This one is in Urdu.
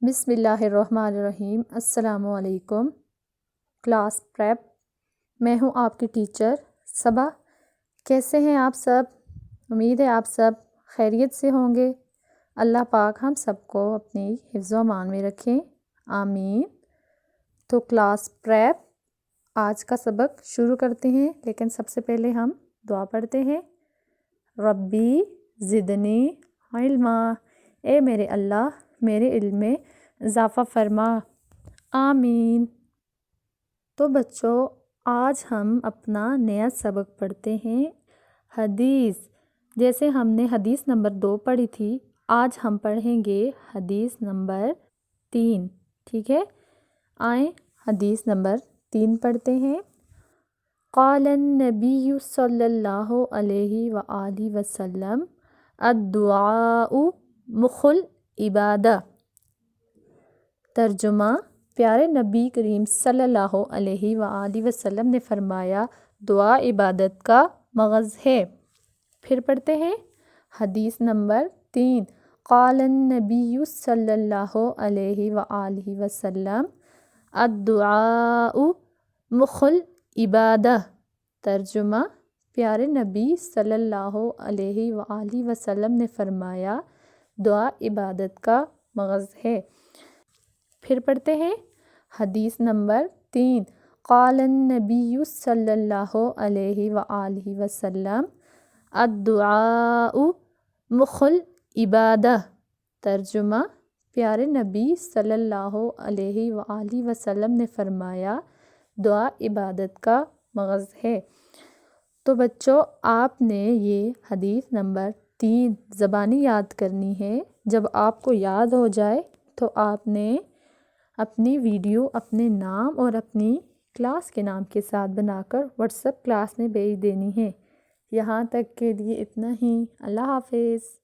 بسم اللہ الرحمن الرحیم۔ السلام علیکم کلاس پریپ، میں ہوں آپ کی ٹیچر صبا۔ کیسے ہیں آپ سب؟ امید ہے آپ سب خیریت سے ہوں گے۔ اللہ پاک ہم سب کو اپنی حفظ و امان میں رکھیں، آمین۔ تو کلاس پریپ آج کا سبق شروع کرتے ہیں، لیکن سب سے پہلے ہم دعا پڑھتے ہیں۔ ربی زدنی علما، اے میرے اللہ میرے علم میں اضافہ فرما، آمین۔ تو بچوں آج ہم اپنا نیا سبق پڑھتے ہیں، حدیث۔ جیسے ہم نے حدیث نمبر 2 پڑھی تھی، آج ہم پڑھیں گے حدیث نمبر 3، ٹھیک ہے؟ آئیں حدیث نمبر 3 پڑھتے ہیں۔ قال النبی صلی اللہ علیہ وآلہ وسلم الدعاء مخ العبادہ۔ ترجمہ، پیارے نبی کریم صلی اللہ علیہ وآلہ وسلم نے فرمایا دعا عبادت کا مغز ہے۔ پھر پڑھتے ہیں حدیث نمبر 3۔ قال النبی صلی اللہ علیہ وآلہ وسلم الدعاء مخ العبادہ۔ ترجمہ، پیارے نبی صلی اللہ علیہ وآلہ وسلم نے فرمایا دعا عبادت کا مغز ہے۔ پھر پڑھتے ہیں حدیث نمبر 3۔ قال النبی صلی اللہ علیہ وآلہ وسلم الدعاء مخ العبادہ۔ ترجمہ، پیارے نبی صلی اللہ علیہ وآلہ وسلم نے فرمایا دعا عبادت کا مغز ہے۔ تو بچوں آپ نے یہ حدیث نمبر 3 زبانی یاد کرنی ہے۔ جب آپ کو یاد ہو جائے تو آپ نے اپنی ویڈیو اپنے نام اور اپنی کلاس کے نام کے ساتھ بنا کر واٹس ایپ کلاس میں بھیج دینی ہے۔ یہاں تک کے لیے اتنا ہی۔ اللہ حافظ۔